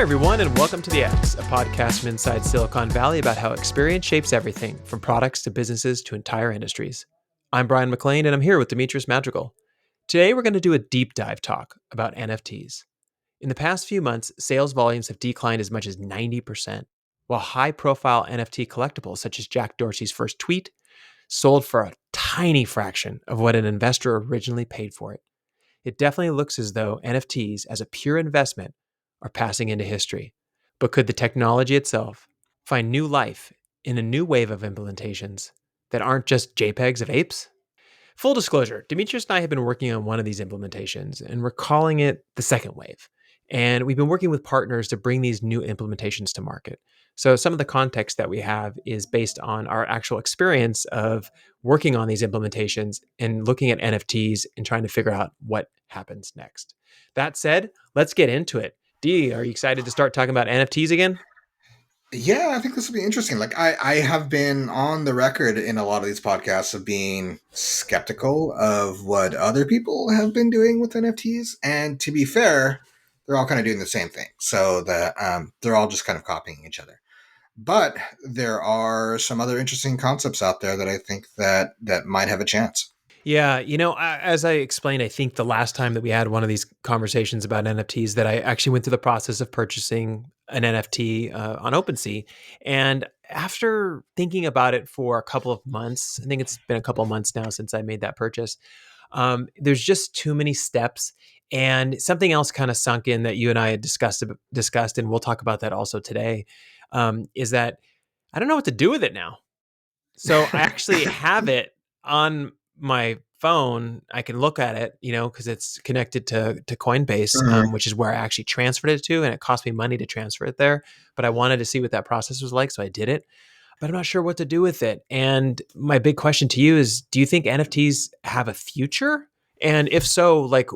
Hi, everyone, and welcome to The X, a podcast from inside Silicon Valley about how experience shapes everything, from products to businesses to entire industries. I'm Brian McLean, and I'm here with Demetrius Madrigal. Today, we're going to do a deep dive talk about NFTs. In the past few months, sales volumes have declined as much as 90%, while high-profile NFT collectibles, such as Jack Dorsey's first tweet, sold for a tiny fraction of what an investor originally paid for it. It definitely looks as though NFTs, as a pure investment, are passing into history. But could the technology itself find new life in a new wave of implementations that aren't just JPEGs of apes? Full disclosure, Demetrius and I have been working on one of these implementations, and we're calling it the second wave. And we've been working with partners to bring these new implementations to market. So some of the context that we have is based on our actual experience of working on these implementations and looking at NFTs and trying to figure out what happens next. That said, let's get into it. Dee, are you excited to start talking about NFTs again? Yeah, I think this will be interesting. I have been on the record in a lot of these podcasts of being skeptical of what other people have been doing with NFTs. And to be fair, they're all kind of doing the same thing. So that they're all just kind of copying each other. But there are some other interesting concepts out there that I think that might have a chance. Yeah, as I explained, I think the last time that we had one of these conversations about NFTs, that I actually went through the process of purchasing an NFT on OpenSea. And after thinking about it for a couple of months, I think it's been a couple of months now since I made that purchase. There's just too many steps, and something else kind of sunk in that you and I had discussed, and we'll talk about that also today. Is that I don't know what to do with it now. So I actually have it on my phone. I can look at it, because it's connected to Coinbase, Mhm. which is where I actually transferred it to, and it cost me money to transfer it there. But I wanted to see what that process was like, so I did it. But I'm not sure what to do with it. And my big question to you is: do you think NFTs have a future? And if so, like,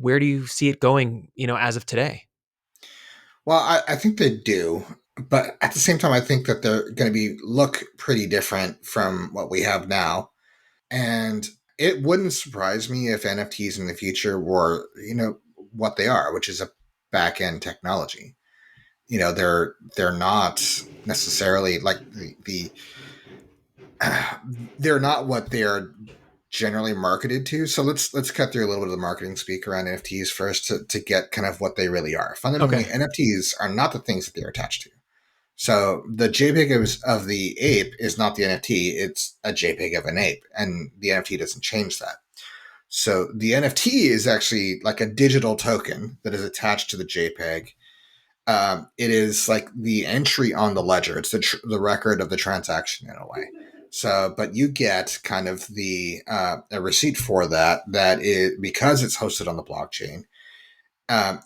where do you see it going? As of today. Well, I think they do, but at the same time, I think that they're going to be look pretty different from what we have now. And it wouldn't surprise me if NFTs in the future were, what they are, which is a back end technology. They're not necessarily like the they're not what they're generally marketed to. So let's cut through a little bit of the marketing speak around NFTs first to get kind of what they really are. Fundamentally, Okay. NFTs are not the things that they're attached to. So the JPEG of the ape is not the NFT; it's a JPEG of an ape, and the NFT doesn't change that. So the NFT is actually like a digital token that is attached to the JPEG. It is like the entry on the ledger. It's the record of the transaction in a way. So, but you get kind of the a receipt for that. That is because it's hosted on the blockchain.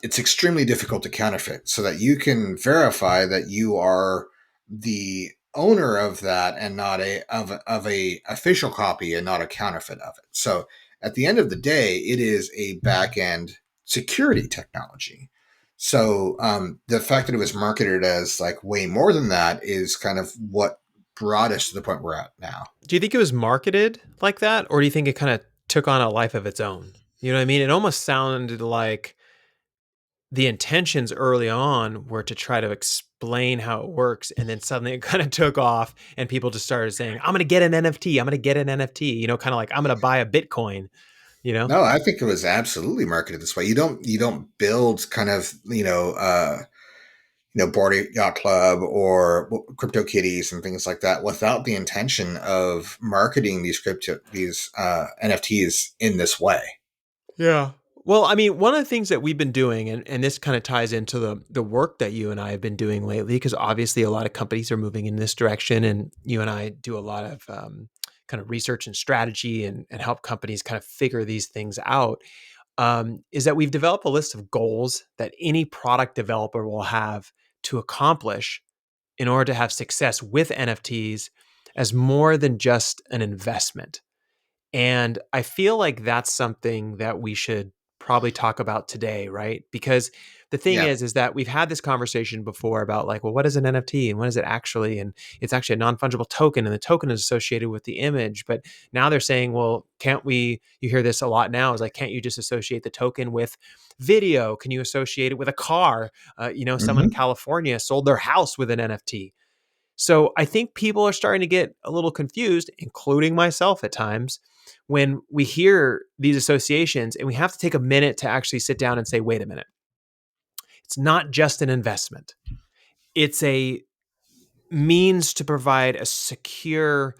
It's extremely difficult to counterfeit, so that you can verify that you are the owner of that and not of a official copy and not a counterfeit of it. So at the end of the day, it is a back end security technology. So the fact that it was marketed as like way more than that is kind of what brought us to the point we're at now. Do you think it was marketed like that, or do you think it kind of took on a life of its own? You know what I mean? It almost sounded like the intentions early on were to try to explain how it works, and then suddenly it kind of took off, and people just started saying, "I'm going to get an NFT. I'm going to get an NFT." Kind of like I'm going to buy a Bitcoin. You know? No, I think it was absolutely marketed this way. You don't build kind of Board Yacht Club or Crypto Kitties and things like that without the intention of marketing these NFTs in this way. Yeah. Well, I mean, one of the things that we've been doing, and this kind of ties into the work that you and I have been doing lately, because obviously a lot of companies are moving in this direction, and you and I do a lot of kind of research and strategy, and help companies kind of figure these things out. Is that we've developed a list of goals that any product developer will have to accomplish in order to have success with NFTs as more than just an investment. And I feel like that's something that we should probably talk about today, right? Because the thing Yeah. is that we've had this conversation before about like, well, what is an NFT and what is it actually? And it's actually a non-fungible token, and the token is associated with the image. But now they're saying, well, can't we? You hear this a lot now. Is like, can't you just associate the token with video? Can you associate it with a car? Someone in Hmm. California sold their house with an NFT. So I think people are starting to get a little confused, including myself at times, when we hear these associations, and we have to take a minute to actually sit down and say, wait a minute, it's not just an investment. It's a means to provide a secure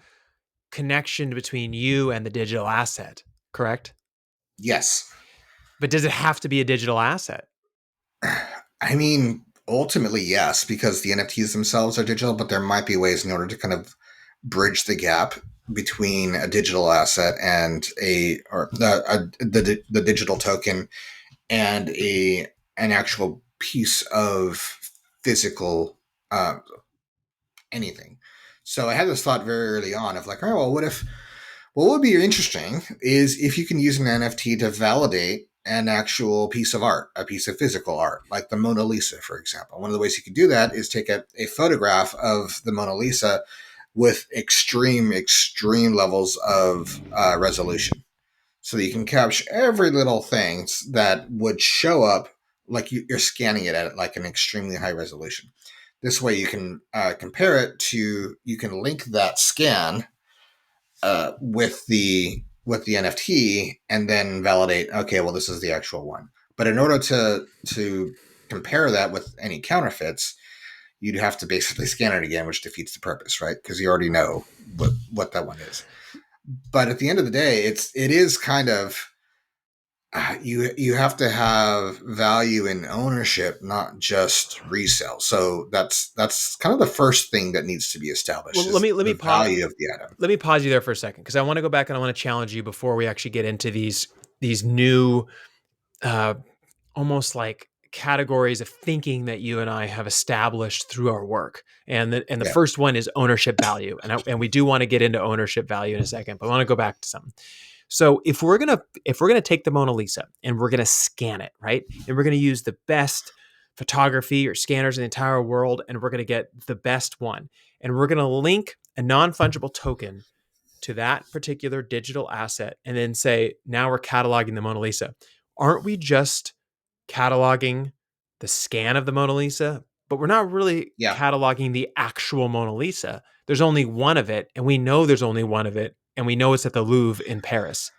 connection between you and the digital asset, correct? Yes. But does it have to be a digital asset? I mean, ultimately, yes, because the NFTs themselves are digital, but there might be ways in order to kind of bridge the gap between a digital asset and the digital token and an actual piece of physical uh, anything. So I had this thought very early on of like, oh well, what would be interesting is if you can use an NFT to validate an actual piece of art, a piece of physical art, like the Mona Lisa, for example. One of the ways you could do that is take a photograph of the Mona Lisa with extreme levels of resolution. So that you can capture every little thing that would show up like you're scanning it at like an extremely high resolution. This way you can compare it to, you can link that scan with the NFT and then validate. Okay, well, this is the actual one. But in order to compare that with any counterfeits, you'd have to basically scan it again, which defeats the purpose, right? Because you already know what that one is. But at the end of the day, it is kind of you have to have value in ownership, not just resale. So that's kind of the first thing that needs to be Well, established let is me let me the pause. value of the item. Let me pause you there for a second, because I want to go back and I want to challenge you before we actually get into these new uh, almost like categories of thinking that you and I have established through our work. And the Yeah. first one is ownership value, and we do want to get into ownership value in a second, but I want to go back to something. So if we're gonna take the Mona Lisa and we're gonna scan it, right, and we're gonna use the best photography or scanners in the entire world, and we're gonna get the best one, and we're gonna link a non fungible token to that particular digital asset, and then say, now we're cataloging the Mona Lisa. Aren't we just cataloging the scan of the Mona Lisa? But we're not really Yeah. cataloging the actual Mona Lisa. There's only one of it, and we know there's only one of it, and we know it's at the Louvre in Paris.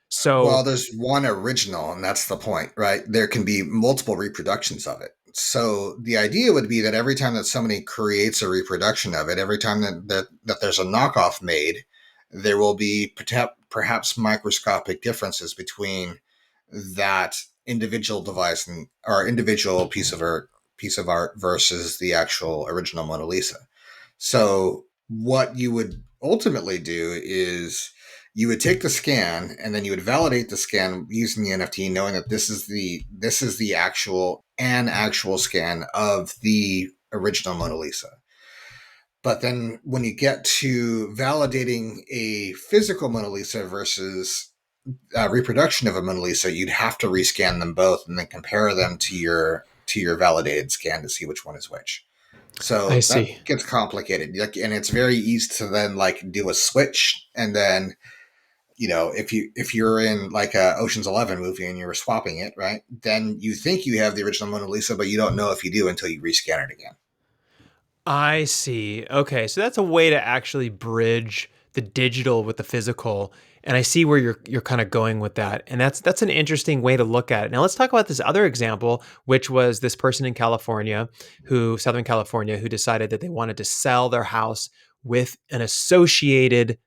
So Well, there's one original, and that's the point, right? There can be multiple reproductions of it. So the idea would be that every time that somebody creates a reproduction of it, every time that there's a knockoff made, there will be perhaps microscopic differences between that individual device and or individual piece of art versus the actual original Mona Lisa. So what you would ultimately do is you would take the scan and then you would validate the scan using the NFT, knowing that this is the actual scan of the original Mona Lisa. But then when you get to validating a physical Mona Lisa versus a reproduction of a Mona Lisa, you'd have to rescan them both and then compare them to your validated scan to see which one is which. I So that see. gets complicated, and it's very easy to then like do a switch, and then if you're in like a Ocean's 11 movie and you're swapping it, right? Then you think you have the original Mona Lisa, but you don't know if you do until you rescan it again. I see. Okay, so that's a way to actually bridge the digital with the physical, and I see where you're kind of going with that. And that's an interesting way to look at it. Now let's talk about this other example, which was this person in California, Southern California, who decided that they wanted to sell their house with an associated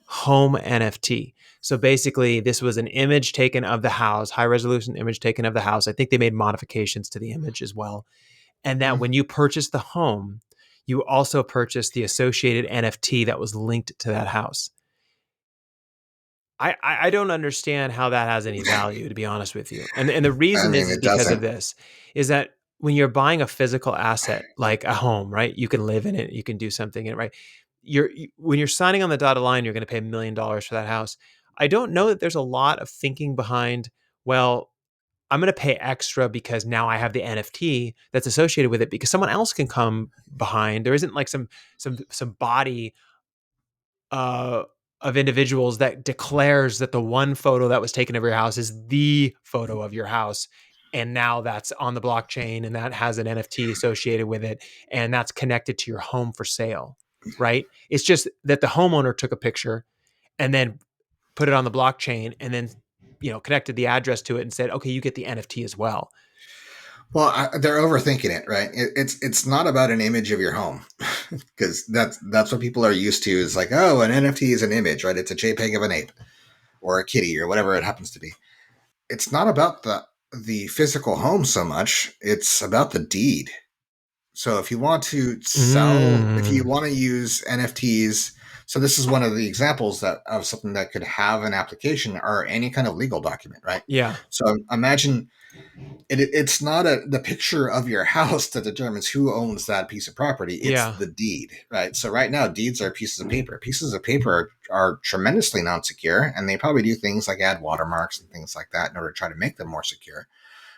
home NFT. So basically, this was an image taken of the house, high resolution image taken of the house. I think they made modifications to the image as well, and that Mm. when you purchase the home, you also purchase the associated NFT that was linked to that house. I don't understand how that has any value, to be honest with you. And the I reason mean, is it because of doesn't. this, is that when you're buying a physical asset like a home, right? You can live in it, you can do something in it, right? When you're signing on the dotted line, you're going to pay $1 million for that house. I don't know that there's a lot of thinking behind, well, I'm going to pay extra because now I have the NFT that's associated with it, because someone else can come behind. There isn't like some body uh, of individuals that declares that the one photo that was taken of your house is the photo of your house. And now that's on the blockchain and that has an NFT associated with it. And that's connected to your home for sale, right? It's just that the homeowner took a picture and then put it on the blockchain and then, connected the address to it and said, okay, you get the NFT as well. Well, they're overthinking it, right? It's not about an image of your home, because that's what people are used to. Is like, oh, an NFT is an image, right? It's a JPEG of an ape or a kitty or whatever it happens to be. It's not about the physical home so much. It's about the deed. So if you want to sell, if you Mm. want to use NFTs, so this is one of the examples that of something that could have an application or any kind of legal document, right? Yeah. So imagine it's not the picture of your house that determines who owns that piece of property. It's Yeah. the deed, right? So right now, deeds are pieces of paper. Pieces of paper are tremendously non-secure, and they probably do things like add watermarks and things like that in order to try to make them more secure.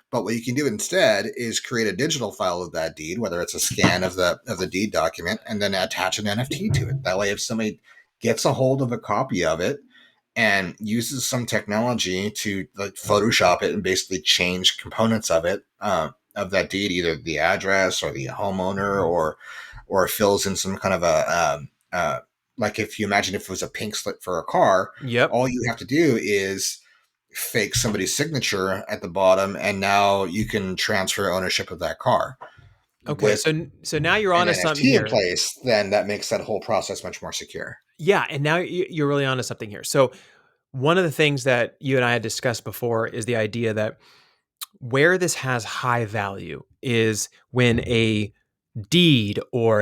But what you can do instead is create a digital file of that deed, whether it's a scan of the deed document, and then attach an NFT to it. That way, if somebody gets a hold of a copy of it and uses some technology to like Photoshop it and basically change components of that deed, either the address or the homeowner, or fills in some kind of like if you imagine if it was a pink slip for a car, Yep. all you have to do is fake somebody's signature at the bottom, and now you can transfer ownership of that car Okay. with So now you're an onto something NFT in here. place. Then that makes that whole process much more secure. Yeah, and now you're really onto something here. So one of the things that you and I had discussed before is the idea that where this has high value is when a deed or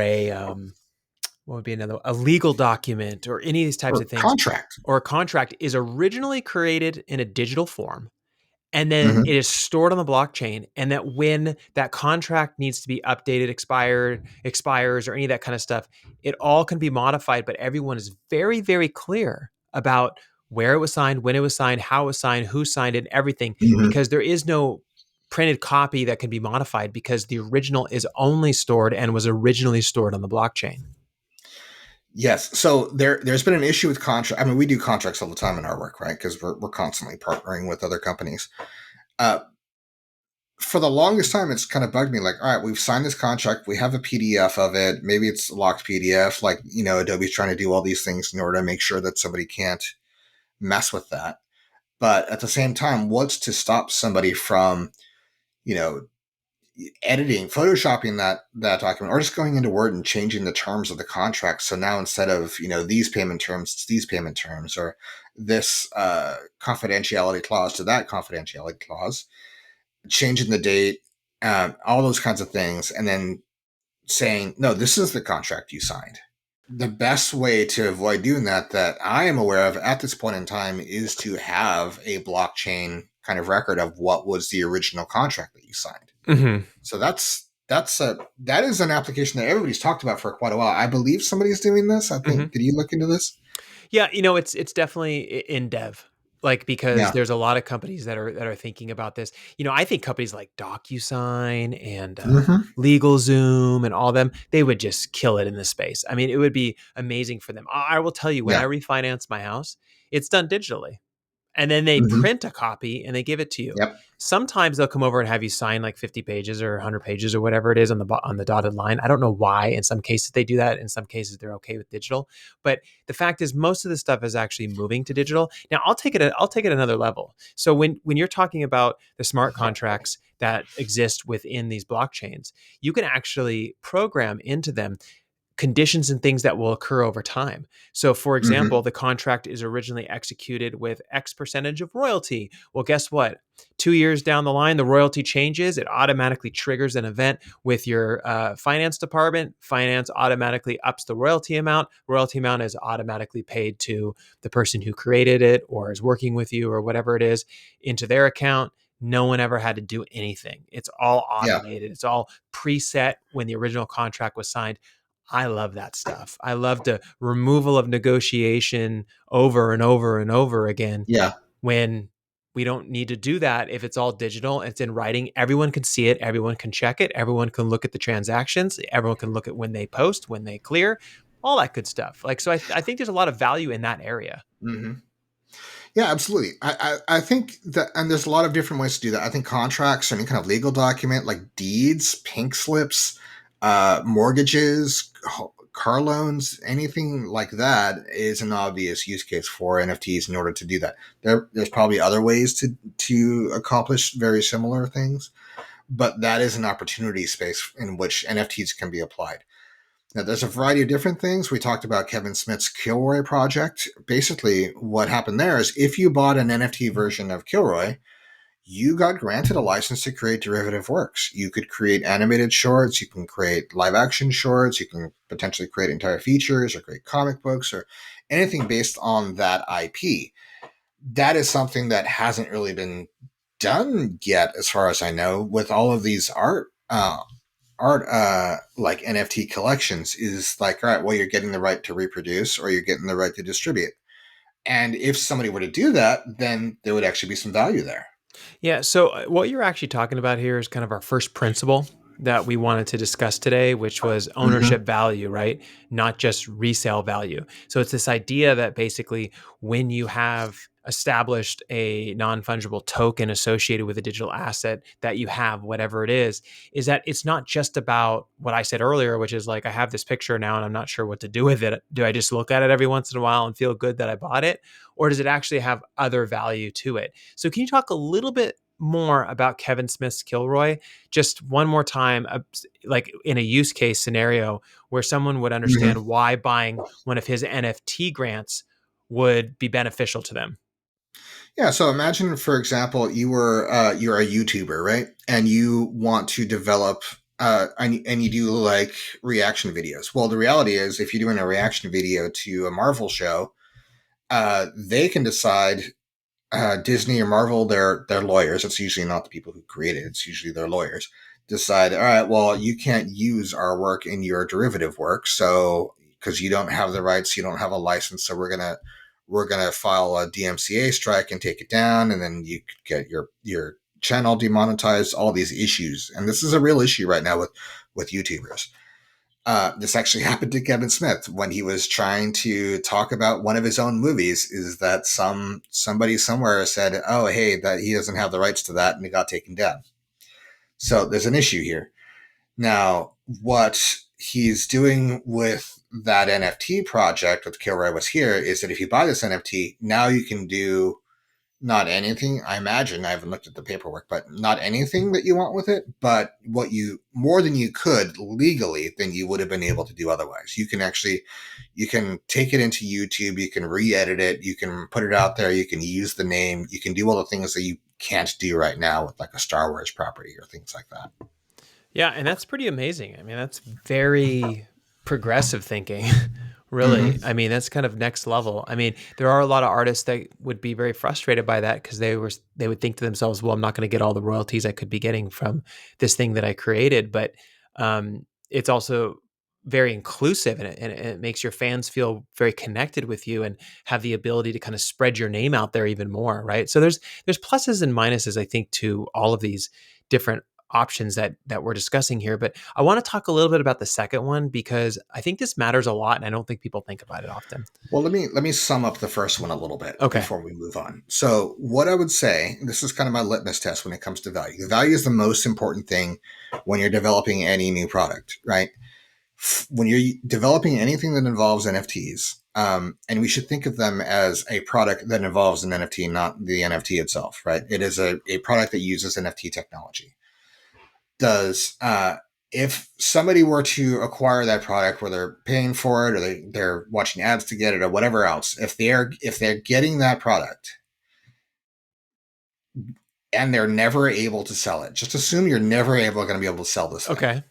what would be a legal document or any of these types Or of things, contract. or a contract is originally created in a digital form, and then Mm-hmm. it is stored on the blockchain, and that when that contract needs to be updated, expires, or any of that kind of stuff, it all can be modified, but everyone is very, very clear about where it was signed, when it was signed, how it was signed, who signed it, and everything, Mm-hmm. because there is no printed copy that can be modified because the original is only stored and was originally stored on the blockchain. Yes. So there's been an issue with contract. I mean, we do contracts all the time in our work, right? Because we're constantly partnering with other companies. Uh, for the longest time, it's kind of bugged me. Like, all right, we've signed this contract. We have a PDF of it. Maybe it's a locked PDF. Like, Adobe's trying to do all these things in order to make sure that somebody can't mess with that. But at the same time, what's to stop somebody from, you know, editing, photoshopping that document, or just going into Word and changing the terms of the contract? So now instead of these payment terms, it's these payment terms, or this confidentiality clause to that confidentiality clause, changing the date, all those kinds of things, and then saying, no, this is the contract you signed. The best way to avoid doing that I am aware of at this point in time is to have a blockchain kind of record of what was the original contract that you signed. Mm-hmm. So that is an application that everybody's talked about for quite a while. I believe somebody's doing this. I Mm-hmm. think. Did you look into this? Yeah, it's definitely in dev, like, because Yeah. there's a lot of companies that are thinking about this. I think companies like DocuSign and Mm-hmm. LegalZoom and all them, they would just kill it in this space. I mean, it would be amazing for them. I will tell you, when I Yeah. refinance my house, it's done digitally, and then they Mm-hmm. print a copy and they give it to you. Yep. Sometimes they'll come over and have you sign like 50 pages or 100 pages or whatever it is on the dotted line. I don't know why. In some cases they do that. In some cases they're okay with digital. But the fact is, most of the stuff is actually moving to digital. Now I'll take it another level. So when you're talking about the smart contracts that exist within these blockchains, you can actually program into them conditions and things that will occur over time. So, for Mm-hmm. example, the contract is originally executed with X percentage of royalty. Well, guess what? 2 years down the line, the royalty changes. It automatically triggers an event with your finance department. Finance automatically ups the royalty amount. Royalty amount is automatically paid to the person who created it or is working with you or whatever it is into their account. No one ever had to do anything. It's all Yeah. automated. It's all preset when the original contract was signed. I love that stuff. I love the removal of negotiation over and over and over again Yeah. when we don't need to do that if it's all digital. It's in writing. Everyone can see it. Everyone can check it. Everyone can look at the transactions. Everyone can look at when they post, when they clear, all that good stuff. Like, so I think there's a lot of value in that area. Mm-hmm. Yeah, absolutely. I think that, and there's a lot of different ways to do that. I think contracts, any kind of legal document like deeds, pink slips, mortgages, car loans, anything like that is an obvious use case for NFTs in order to do that. There's probably other ways to accomplish very similar things, but that is an opportunity space in which NFTs can be applied. Now, there's a variety of different things. We talked about Kevin Smith's Kilroy project. Basically, what happened there is if you bought an NFT version of Kilroy, you got granted a license to create derivative works. You could create animated shorts, you can create live action shorts, you can potentially create entire features or create comic books or anything based on that IP. That is something that hasn't really been done yet, as far as I know, with all of these art like NFT collections. Is like, all right, well, you're getting the right to reproduce or you're getting the right to distribute. And if somebody were to do that, then there would actually be some value there. Yeah. So, what you're actually talking about here is kind of our first principle that we wanted to discuss today, which was ownership Mm-hmm. value, right? Not just resale value. So, it's this idea that basically when you have established a non-fungible token associated with a digital asset that you have, whatever it is that it's not just about what I said earlier, which is like, I have this picture now and I'm not sure what to do with it. Do I just look at it every once in a while and feel good that I bought it? Or does it actually have other value to it? So can you talk a little bit more about Kevin Smith's Kilroy, just one more time, like in a use case scenario where someone would Mm-hmm. understand why buying one of his NFT grants would be beneficial to them? Yeah. So imagine, for example, you're a YouTuber, right? And you want to develop and you do like reaction videos. Well, the reality is, if you're doing a reaction video to a Marvel show, they can decide. Disney or Marvel, they're lawyers. It's usually not the people who create it. It's usually their lawyers. Decide, all right, well, you can't use our work in your derivative work, so because you don't have the rights, you don't have a license, so we're gonna file a DMCA strike and take it down, and then you could get your channel demonetized. All these issues, and this is a real issue right now with YouTubers. This actually happened to Kevin Smith when he was trying to talk about one of his own movies. Is that somebody somewhere said, "Oh, hey, that he doesn't have the rights to that," and it got taken down. So there's an issue here. Now, what he's doing with that NFT project with Kilroy was here is that if you buy this NFT, now you can do not anything, I imagine. I haven't looked at the paperwork, but not anything that you want with it, but what you more than you could legally than you would have been able to do otherwise. You can take it into YouTube, you can re-edit it, you can put it out there, you can use the name, you can do all the things that you can't do right now with like a Star Wars property or things like that. Yeah, and that's pretty amazing. I mean, that's very progressive thinking, really. Mm-hmm. I mean, that's kind of next level. I mean, there are a lot of artists that would be very frustrated by that because they would think to themselves, "Well, I'm not going to get all the royalties I could be getting from this thing that I created." But it's also very inclusive, and it makes your fans feel very connected with you and have the ability to kind of spread your name out there even more, right? So there's pluses and minuses, I think, to all of these different options that we're discussing here. But I want to talk a little bit about the second one because I think this matters a lot and I don't think people think about it often. Well, let me sum up the first one a little bit Okay. before we move on. So, what I would say, this is kind of my litmus test when it comes to value. The value is the most important thing when you're developing any new product, right? When you're developing anything that involves NFTs, and we should think of them as a product that involves an NFT, not the NFT itself, right? It is a product that uses NFT technology. Does If somebody were to acquire that product, where they're paying for it or they're watching ads to get it or whatever else, if they're getting that product and they're never able to sell it, just assume you're never going to be able to sell this thing. Okay.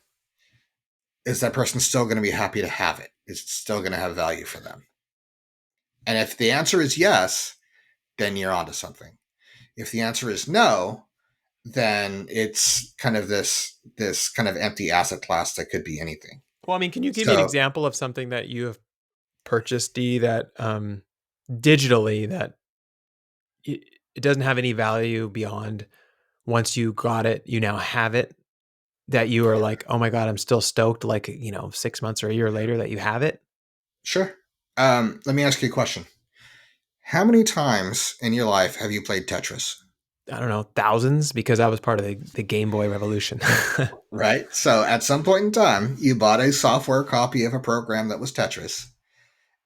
Is that person still going to be happy to have it? Is it still going to have value for them? And if the answer is yes, then you're onto something. If the answer is no, then it's kind of this kind of empty asset class that could be anything. Well, I mean, can you give me an So example of something that you have purchased, D, that digitally that it doesn't have any value beyond once you got it, you now have it, that you are like, oh my God, I'm still stoked, like, 6 months or a year later that you have it? Sure. Let me ask you a question. How many times in your life have you played Tetris? I don't know, thousands, because I was part of the Game Boy revolution. Right? So at some point in time, you bought a software copy of a program that was Tetris,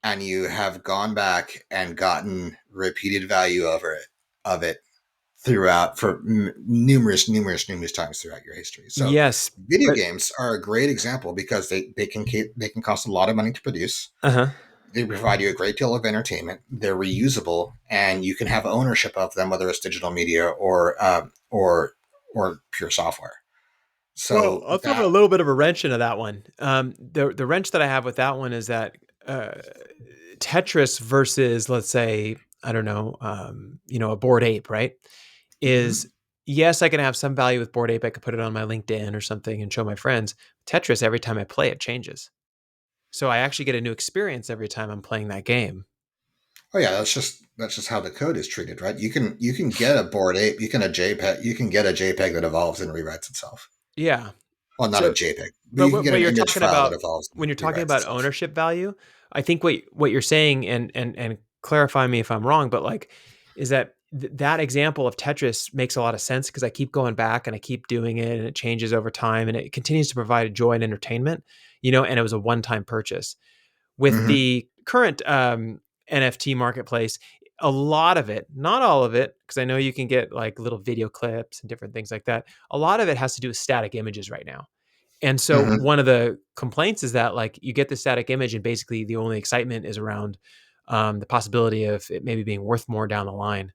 and you have gone back and gotten repeated value of it throughout for numerous times throughout your history. So Yes, video but games are a great example because they can cost a lot of money to produce. uh-huh. They provide you a great deal of entertainment. They're reusable, and you can have ownership of them, whether it's digital media or pure software. Well, So I'll throw a that little bit of a wrench into that one. The wrench that I have with that one is that uh, Tetris versus, let's say, I don't know, a Bored Ape, right? mhm. Is yes, I can have some value with Bored Ape. I could put it on my LinkedIn or something and show my friends. Tetris, every time I play, it changes. So I actually get a new experience every time I'm playing that game. Oh yeah, that's just how the code is treated, right? You can get a board ape, you can get a JPEG that evolves and rewrites itself. Yeah. Well, not a So JPEG, but But you can get but an you're image talking file that about evolves and when you're talking rewrites about itself. ownership value, I think what you're saying, and clarify me if I'm wrong, but like, is that that example of Tetris makes a lot of sense because I keep going back and I keep doing it and it changes over time and it continues to provide joy and entertainment, and it was a one-time purchase. With Hmm. the current NFT marketplace, a lot of it, not all of it, because I know you can get like little video clips and different things like that. A lot of it has to do with static images right now. And so Hmm. one of the complaints is that like you get the static image and basically the only excitement is around the possibility of it maybe being worth more down the line.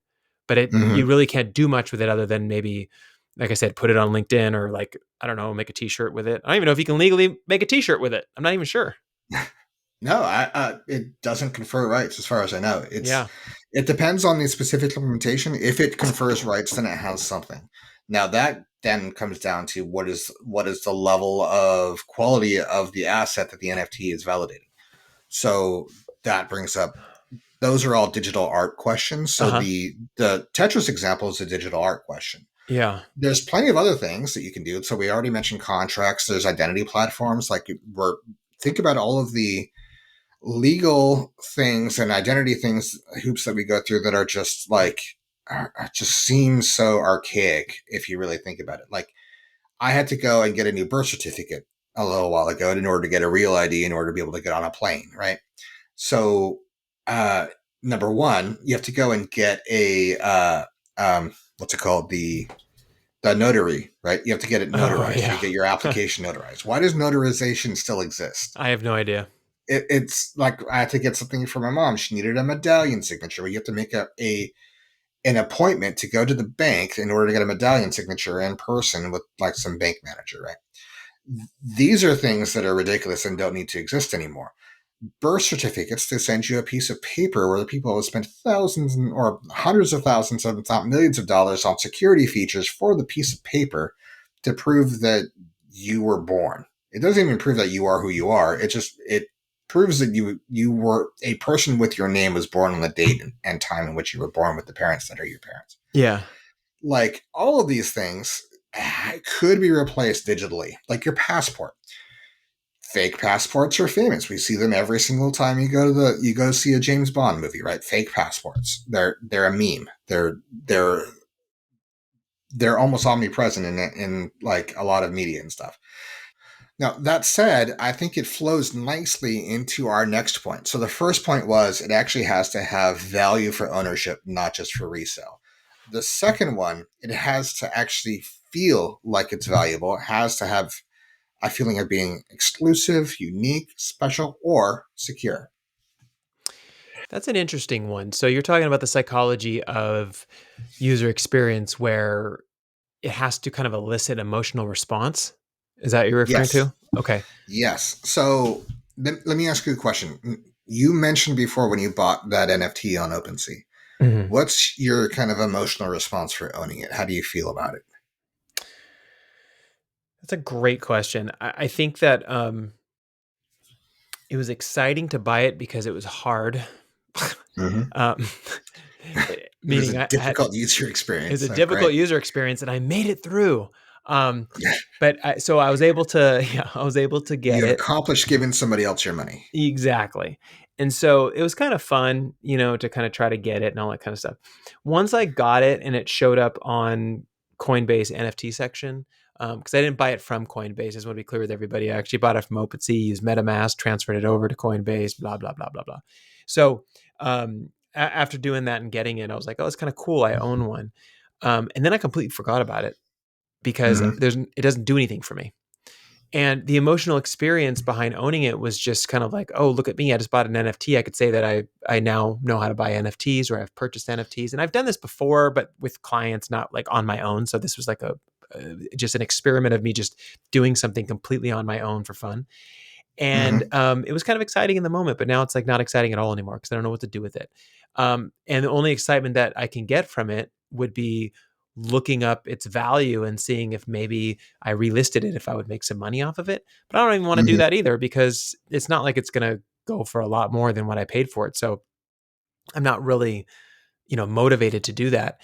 But you Hmm. really can't do much with it other than maybe, like I said, put it on LinkedIn or like, I don't know, make a t-shirt with it. I don't even know if you can legally make a t-shirt with it. I'm not even sure. No, it doesn't confer rights as far as I know. Yeah. It depends on the specific implementation. If it confers rights, then it has something. Now that then comes down to what is the level of quality of the asset that the NFT is validating. So that brings up those are all digital art questions. So Uh-huh. the Tetris example is a digital art question. Yeah. There's plenty of other things that you can do. So we already mentioned contracts. There's identity platforms. Like we're think about all of the legal things and identity things hoops that we go through that are just like just seem so archaic if you really think about it. Like I had to go and get a new birth certificate a little while ago in order to get a real ID in order to be able to get on a plane, right? So, uh, number one, you have to go and get a what's it called, the notary, right? You have to get it Oh, notarized. You yeah. get your application notarized. Why does notarization still exist? I have no idea. It's like I had to get something for my mom. She needed a medallion signature. Where you have to make a an appointment to go to the bank in order to get a medallion signature in person with like some bank manager, right? These are things that are ridiculous and don't need to exist anymore. Birth certificates, to send you a piece of paper where the people have spent thousands or hundreds of thousands, if not millions of dollars on security features for the piece of paper to prove that you were born. It doesn't even prove that you are who you are. It proves that you were a person with your name was born on the date and time in which you were born with the parents that are your parents. Yeah. Like all of these things could be replaced digitally, like your passport. Fake passports are famous. We see them every single time you go see a James Bond movie, right? Fake passports. They're a meme. They're almost omnipresent in like a lot of media and stuff. Now, that said, I think it flows nicely into our next point. So the first point was it actually has to have value for ownership, not just for resale. The second one, it has to actually feel like it's valuable. It has to have a feeling of being exclusive, unique, special, or secure. That's an interesting one. So you're talking about the psychology of user experience where it has to kind of elicit emotional response. Is that what you're referring Yes. to? Okay. Yes. So let me ask you a question. You mentioned before when you bought that NFT on OpenSea. Mhm. What's your kind of emotional response for owning it? How do you feel about it? That's a great question. I think that it was exciting to buy it because it was hard. Hmm. um, It was a Meaning I had difficult user it's experience. a So great. difficult user experience, and I made it through. So I was able to, yeah, I was able to get You it. accomplished giving somebody else your money. Exactly. And so it was kind of fun, to kind of try to get it and all that kind of stuff. Once I got it and it showed up on Coinbase NFT section, because I didn't buy it from Coinbase. I just want to be clear with everybody. I actually bought it from OpenSea, used MetaMask, transferred it over to Coinbase, blah, blah, blah, blah, blah. So after doing that and getting it, I was like, oh, it's kind of cool. I own one. And then I completely forgot about it because Mm-hmm. it doesn't do anything for me. And the emotional experience behind owning it was just kind of like, oh, look at me. I just bought an NFT. I could say that I now know how to buy NFTs, or I've purchased NFTs. And I've done this before, but with clients, not like on my own. So this was like just an experiment of me just doing something completely on my own for fun. And Mm-hmm. it was kind of exciting in the moment, but now it's like not exciting at all anymore because I don't know what to do with it. And the only excitement that I can get from it would be looking up its value and seeing if maybe I relisted it, if I would make some money off of it. But I don't even want to do Mm-hmm. that either because it's not like it's going to go for a lot more than what I paid for it. So I'm not really, motivated to do that.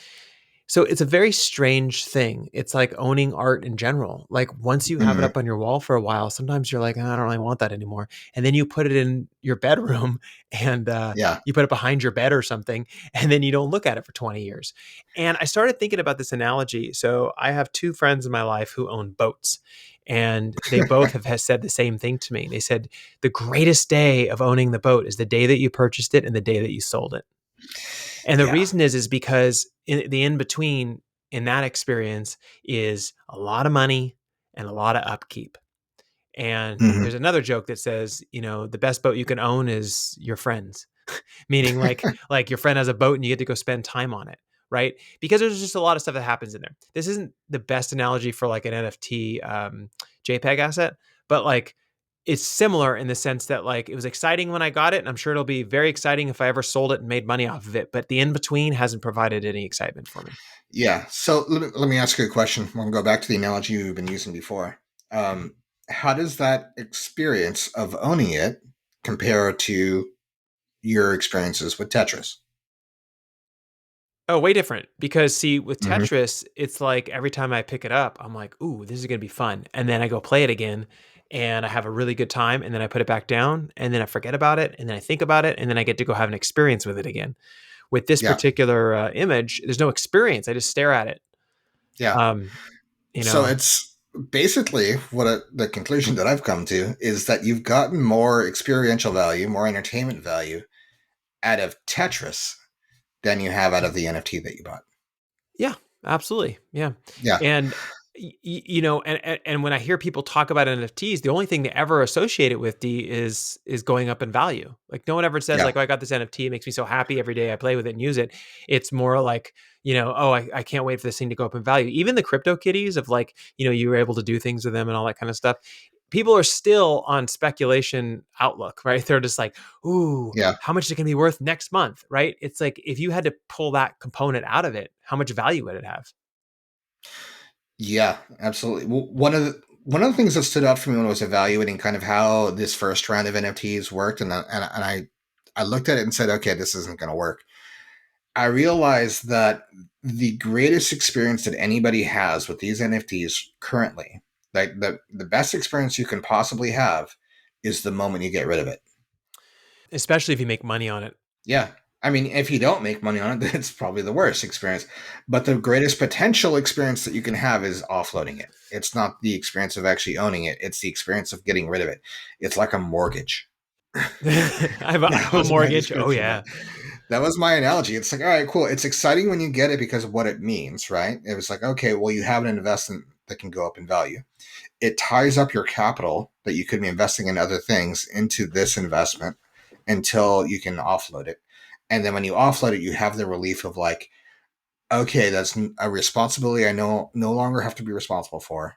So it's a very strange thing. It's like owning art in general. Like once you have it Mm-hmm. up on your wall for a while, sometimes you're like, "Oh, I don't really want that anymore." And then you put it in your bedroom and Yeah. you put it behind your bed or something, and then you don't look at it for 20 years. And I started thinking about this analogy. So I have two friends in my life who own boats. And they both has said the same thing to me. They said, the greatest day of owning the boat is the day that you purchased it and the day that you sold it. And the Yeah. reason is because the in between in that experience is a lot of money and a lot of upkeep. And Mm-hmm. there's another joke that says, the best boat you can own is your friends, meaning like your friend has a boat and you get to go spend time on it, right? Because there's just a lot of stuff that happens in there. This isn't the best analogy for like an NFT JPEG asset, but like it's similar in the sense that like it was exciting when I got it, and I'm sure it'll be very exciting if I ever sold it and made money off of it. But the in between hasn't provided any excitement for me. Yeah. So let me ask you a question. I'm going to go back to the analogy you've been using before. Um, how does that experience of owning it compare to your experiences with Tetris? Oh, way different. Because see, with Mm-hmm. Tetris, it's like every time I pick it up, I'm like, ooh, this is gonna be fun. And then I go play it again and I have a really good time. And then I put it back down and then I forget about it. And then I think about it. And then I get to go have an experience with it again. With this Yeah. particular image, there's no experience. I just stare at it. Yeah. Um, you So know, it's basically the conclusion that I've come to is that you've gotten more experiential value, more entertainment value out of Tetris than you have out of the NFT that you bought. Yeah, absolutely. Yeah. Yeah. And and when I hear people talk about NFTs, the only thing they ever associate it with D is going up in value. Like no one ever says Yeah. like, "Oh, I got this NFT. It makes me so happy every day I play with it and use it." It's more like, "Oh, I can't wait for this thing to go up in value." Even the crypto kitties of like, you were able to do things with them and all that kind of stuff. People are still on speculation outlook, right? They're just like, "Ooh, Yeah. how much is it going to be worth next month?" Right? It's like if you had to pull that component out of it, how much value would it have? Yeah, absolutely. Well, one of the things that stood out for me when I was evaluating kind of how this first round of NFTs worked, and I looked at it and said, okay, this isn't going to work. I realized that the greatest experience that anybody has with these NFTs currently, like the best experience you can possibly have, is the moment you get rid of it. Especially if you make money on it. Yeah. I mean, if you don't make money on it, it's probably the worst experience. But the greatest potential experience that you can have is offloading it. It's not the experience of actually owning it, it's the experience of getting rid of it. It's like a mortgage. I That have a was my mortgage. Oh description of yeah. it. That was my analogy. It's like, all right, cool. It's exciting when you get it because of what it means, right? It was like, okay, well, you have an investment that can go up in value. It ties up your capital that you could be investing in other things into this investment until you can offload it. And then when you offload it, you have the relief of like, okay, that's a responsibility I no longer have to be responsible for.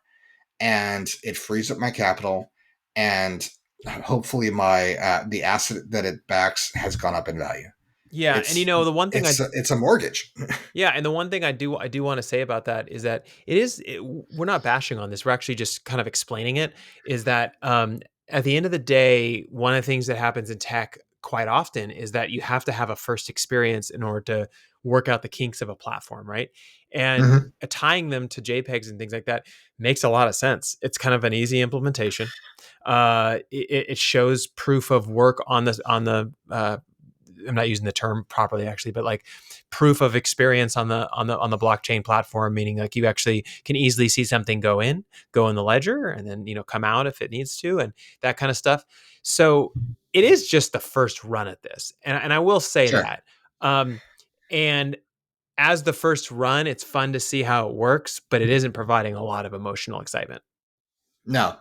And it frees up my capital. And hopefully my the asset that it backs has gone up in value. Yeah, and It's the one thing it's a mortgage. yeah, and the one thing I do want to say about that is that we're not bashing on this. We're actually just kind of explaining it. Is that at the end of the day, one of the things that happens in tech quite often is that you have to have a first experience in order to work out the kinks of a platform, right? And Hmm. tying them to JPEGs and things like that makes a lot of sense. It's kind of an easy implementation. It shows proof of work on the I'm not using the term properly actually, but like proof of experience on the blockchain platform, meaning like you actually can easily see something go in the ledger, and then come out if it needs to, and that kind of stuff. So it is just the first run at this, and I will say Sure. that. And as the first run, it's fun to see how it works, but it isn't providing a lot of emotional excitement. No.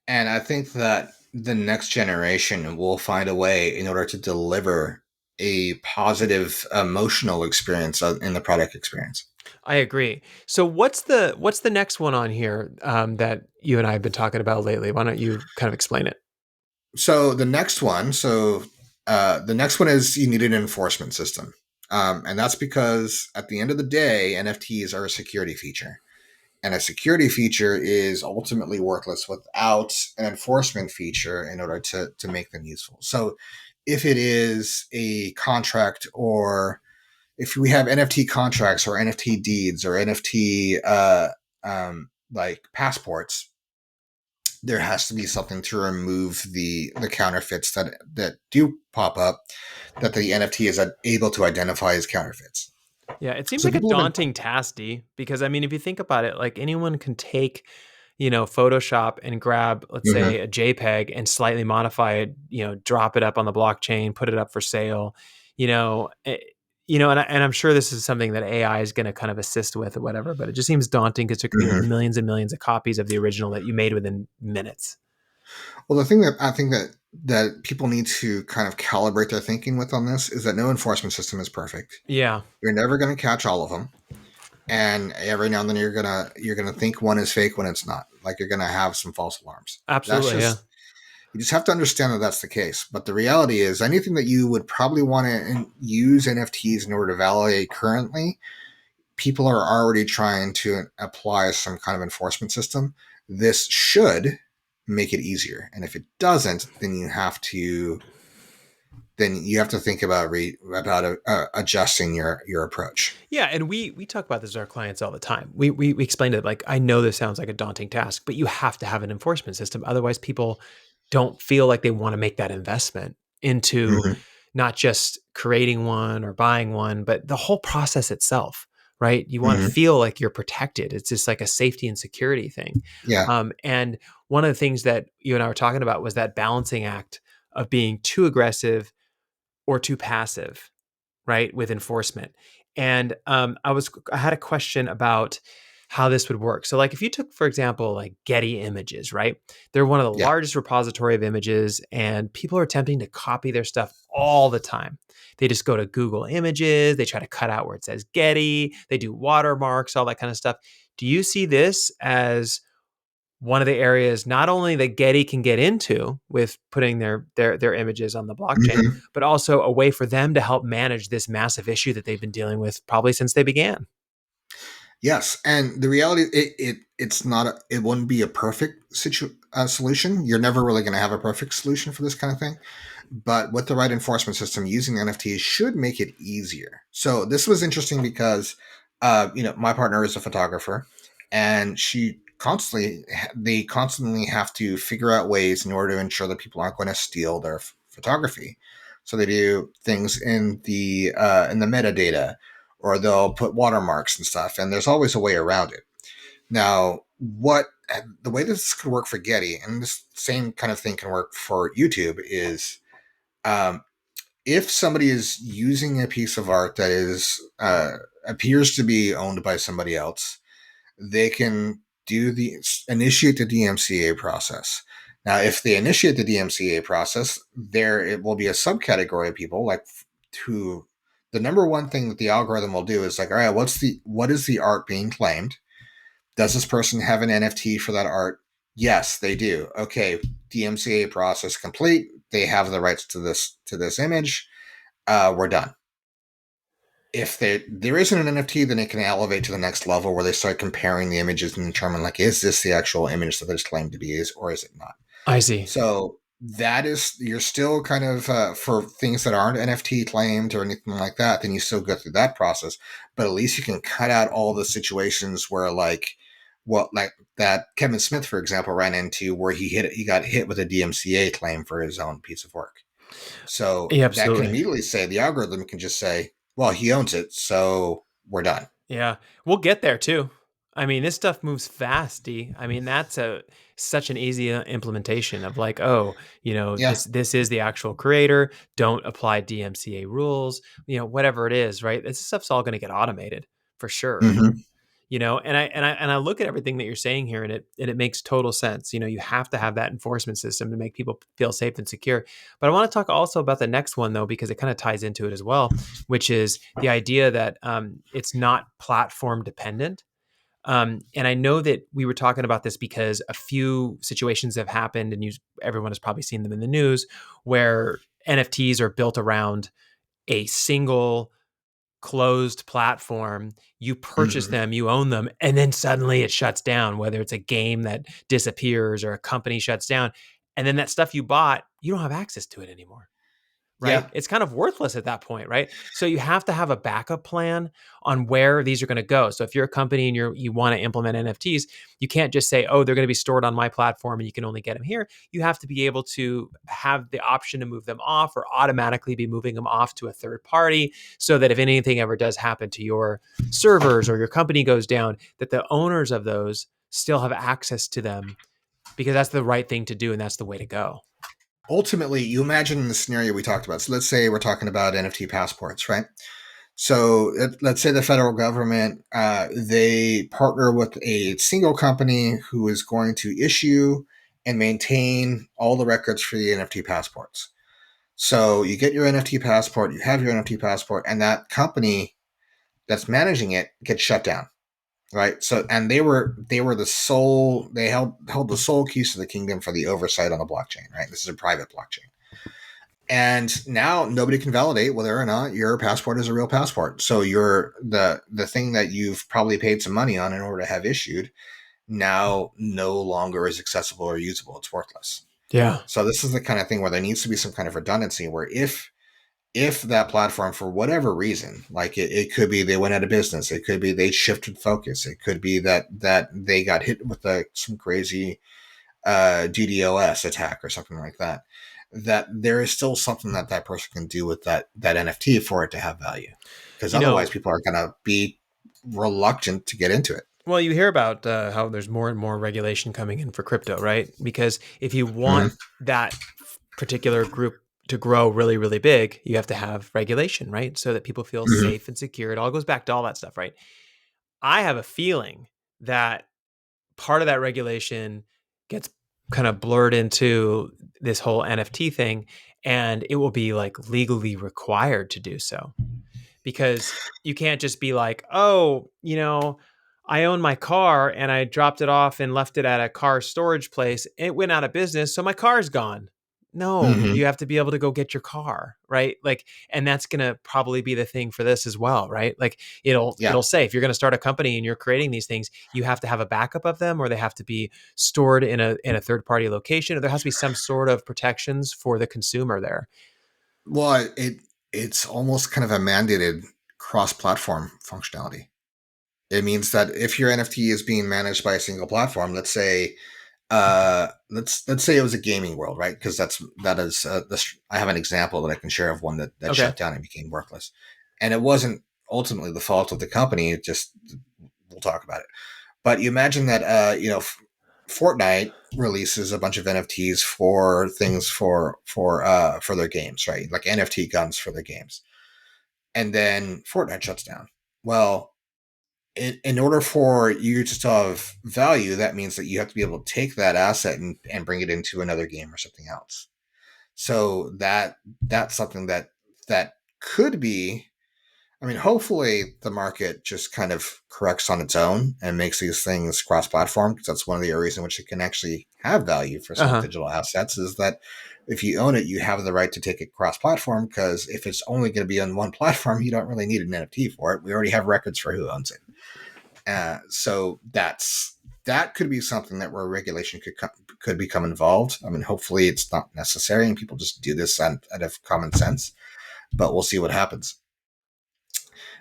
And I think that the next generation will find a way in order to deliver a positive emotional experience in the product experience. I agree. So what's the next one on here that you and I have been talking about lately? Why don't you kind of explain it? So the next one is you need an enforcement system. And that's because at the end of the day, NFTs are a security feature. And a security feature is ultimately worthless without an enforcement feature in order to make them useful. So if it is a contract, or if we have NFT contracts or NFT deeds or NFT like passports, there has to be something to remove the counterfeits that do pop up that the NFT is able to identify as counterfeits. Yeah, it seems So like a people have been. daunting task, D, because I mean, if you think about it, like anyone can take, Photoshop and grab, let's Mhm. say, a JPEG and slightly modify it, drop it up on the blockchain, put it up for sale, you know, eh, and I'm sure this is something that AI is going to kind of assist with or whatever, but it just seems daunting because there could be like Mhm. millions and millions of copies of the original that you made within minutes. Well, the thing that I think that people need to kind of calibrate their thinking with on this is that no enforcement system is perfect. Yeah, You're never going to catch all of them, and every now and then you're gonna think one is fake when it's not. Like you're gonna have some false alarms. That's absolutely. Yeah. just You just have to understand that that's the case. But the reality is, anything that you would probably want to use NFTs in order to validate currently, people are already trying to apply some kind of enforcement system. This should make it easier, and if it doesn't, then you have to think about adjusting your approach. Yeah, and we talk about this with our clients all the time. We explained it like, I know this sounds like a daunting task, but you have to have an enforcement system. Otherwise, people don't feel like they want to make that investment into Mm-hmm. not just creating one or buying one, but the whole process itself, right? You want to Mm-hmm. feel like you're protected. It's just like a safety and security thing. Yeah. And one of the things that you and I were talking about was that balancing act of being too aggressive or too passive, right, with enforcement. And I had a question about how this would work. So like if you took, for example, like Getty Images, right? They're one of the Yeah. largest repository of images, and people are attempting to copy their stuff all the time. They just go to Google Images, they try to cut out where it says Getty, they do watermarks, all that kind of stuff. Do you see this as one of the areas not only that Getty can get into with putting their images on the blockchain, Mm-hmm. but also a way for them to help manage this massive issue that they've been dealing with probably since they began? Yes, and the reality it's not it wouldn't be a perfect solution. You're never really going to have a perfect solution for this kind of thing, but with the right enforcement system, using NFTs should make it easier. So this was interesting because, my partner is a photographer, and they constantly have to figure out ways in order to ensure that people aren't going to steal their photography. So they do things in the metadata, or they'll put watermarks and stuff, and there's always a way around it. Now, what the way this could work for Getty, and this same kind of thing can work for YouTube, is um, if somebody is using a piece of art that is appears to be owned by somebody else, they can initiate the DMCA process. Now, if they initiate the DMCA process, there it will be a subcategory of people like who the number one thing that the algorithm will do is like, all right, what is the art being claimed? Does this person have an NFT for that art? Yes, they do. Okay, DMCA process complete. They have the rights to this image. We're done. If there isn't an NFT, then it can elevate to the next level where they start comparing the images and determine, like, is this the actual image that it's claimed to be, or is it not? I see. So that is, you're still kind of for things that aren't NFT claimed or anything like that, then you still go through that process. But at least you can cut out all the situations where like what like that Kevin Smith, for example, ran into where he got hit with a DMCA claim for his own piece of work. So Yeah, that can absolutely. immediately say, the algorithm can just say, well, he owns it, so we're done. Yeah, we'll get there too. I mean, this stuff moves fast, D. I mean, that's a such an easy implementation of like, oh, Yeah. this is the actual creator. Don't apply DMCA rules. Whatever it is, right? This stuff's all going to get automated for sure. Hmm. And I look at everything that you're saying here, and it makes total sense. You have to have that enforcement system to make people feel safe and secure. But I want to talk also about the next one though, because it kind of ties into it as well, which is the idea that it's not platform dependent. And I know that we were talking about this because a few situations have happened, and everyone has probably seen them in the news, where NFTs are built around a single closed platform. You purchase Hmm. them, you own them, and then suddenly it shuts down, whether it's a game that disappears or a company shuts down. And then that stuff you bought, you don't have access to it anymore, right? Yeah. It's kind of worthless at that point, right? So you have to have a backup plan on where these are going to go. So if you're a company and you want to implement NFTs, you can't just say, "Oh, they're going to be stored on my platform and you can only get them here." You have to be able to have the option to move them off or automatically be moving them off to a third party so that if anything ever does happen to your servers or your company goes down, that the owners of those still have access to them because that's the right thing to do and that's the way to go. Ultimately, you imagine the scenario we talked about. So let's say we're talking about NFT passports, right? So let's say the federal government, they partner with a single company who is going to issue and maintain all the records for the NFT passports. So you get your NFT passport, you have your NFT passport, and that company that's managing it gets shut down, right? So, and they were the sole, they held the sole keys to the kingdom for the oversight on the blockchain, right? This is a private blockchain. And now nobody can validate whether or not your passport is a real passport. So you're the thing that you've probably paid some money on in order to have issued now no longer is accessible or usable. It's worthless. Yeah. So this is the kind of thing where there needs to be some kind of redundancy where if that platform for whatever reason, like it could be they went out of business, it could be they shifted focus, it could be that they got hit with some crazy DDoS attack or something like that, that there is still something that that person can do with that NFT for it to have value. Because You otherwise, know, people are going to be reluctant to get into it. Well, you hear about how there's more and more regulation coming in for crypto, right? Because if you want Mm-hmm. that particular group to grow really, really big, you have to have regulation, right? So that people feel Mm-hmm. safe and secure. It all goes back to all that stuff, right? I have a feeling that part of that regulation gets kind of blurred into this whole NFT thing, and it will be like legally required to do so because you can't just be like, oh, I own my car and I dropped it off and left it at a car storage place. It went out of business, so my car's gone. No, Mm-hmm. you have to be able to go get your car, right? Like, and that's gonna probably be the thing for this as well, right? Like, Yeah. it'll say if you're gonna start a company and you're creating these things, you have to have a backup of them, or they have to be stored in a third party location, or there has to be some sort of protections for the consumer there. Well, it's almost kind of a mandated cross-platform functionality. It means that if your NFT is being managed by a single platform, let's say it was a gaming world, right? Because that is I have an example that I can share of one that Okay. shut down and became worthless, and it wasn't ultimately the fault of the company. It just, we'll talk about it. But you imagine that Fortnite releases a bunch of NFTs for things for their games, right? Like NFT guns for their games, and then Fortnite shuts down. Well, in order for you to still have value, that means that you have to be able to take that asset and bring it into another game or something else. So that's something that could be. I mean, hopefully the market just kind of corrects on its own and makes these things cross-platform, because that's one of the areas in which it can actually have value for Uh some huh. digital assets. Is that if you own it, you have the right to take it cross-platform, because if it's only going to be on one platform, you don't really need an NFT for it. We already have records for who owns it. So that could be something that where regulation could become involved. I mean, hopefully it's not necessary and people just do this out of common sense, but we'll see what happens.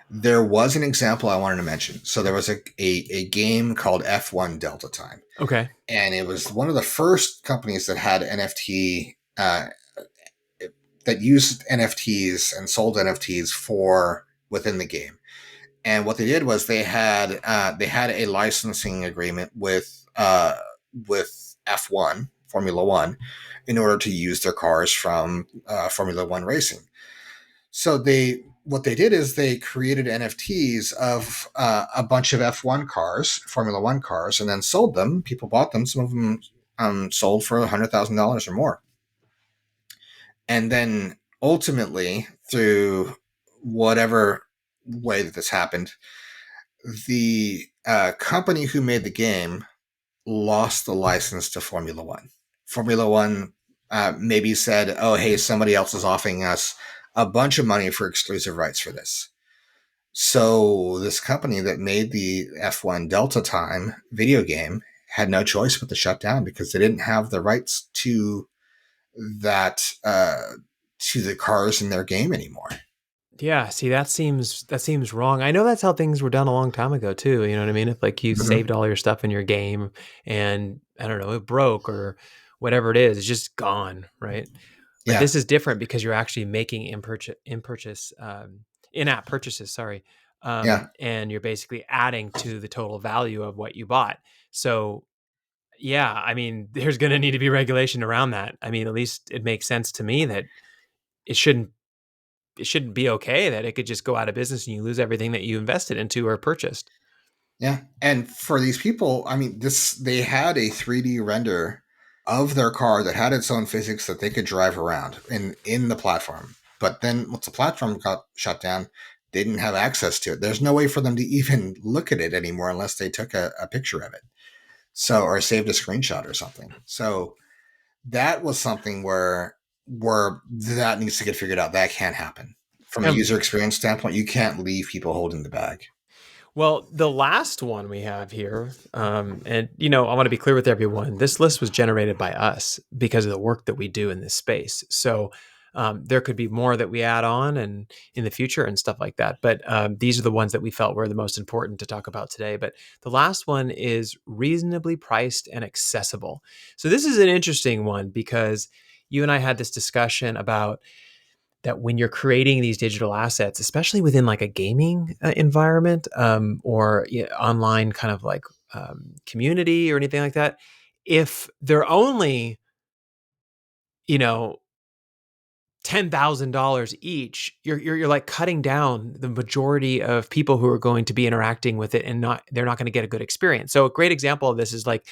There was an example I wanted to mention. So there was a game called F1 Delta Time. Okay. And it was one of the first companies that had NFT, that used NFTs and sold NFTs for within the game. And what they did was they had a licensing agreement with F1 Formula One in order to use their cars from Formula One racing. So what they did is they created NFTs of a bunch of F1 cars, Formula One cars, and then sold them. People bought them. Some of them sold for $100,000 or more. And then ultimately, through whatever way that this happened, the company who made the game lost the license to Formula One. Formula One maybe said, oh, hey, somebody else is offering us a bunch of money for exclusive rights for this. So this company that made the F1 Delta Time video game had no choice but to shut down because they didn't have the rights to that to the cars in their game anymore. Yeah, see that seems wrong. I know that's how things were done a long time ago too, you know what I mean? If like you saved all your stuff in your game and I don't know, it broke or whatever it is, it's just gone, right? But Yeah. this is different because you're actually making in-app purchases, sorry. Yeah. And you're basically adding to the total value of what you bought. So yeah, I mean, there's going to need to be regulation around that. I mean, at least it makes sense to me that it shouldn't it shouldn't be okay that it could just go out of business and you lose everything that you invested into or purchased. Yeah. And for these people, I mean, they had a 3D render of their car that had its own physics that they could drive around in the platform. But then once the platform got shut down, they didn't have access to it. There's no way for them to even look at it anymore unless they took a picture of it. So, or saved a screenshot or something. So that was something where that needs to get figured out. That can't happen. From a user experience standpoint, you can't leave people holding the bag. Well, the last one we have here, and I want to be clear with everyone, this list was generated by us because of the work that we do in this space. So there could be more that we add on and in the future and stuff like that. But these are the ones that we felt were the most important to talk about today. But the last one is reasonably priced and accessible. So this is an interesting one because you and I had this discussion about that when you're creating these digital assets, especially within like a gaming environment or online kind of like community or anything like that, if they're only, you know, $10,000 each, you're like cutting down the majority of people who are going to be interacting with it and they're not going to get a good experience. So a great example of this is like,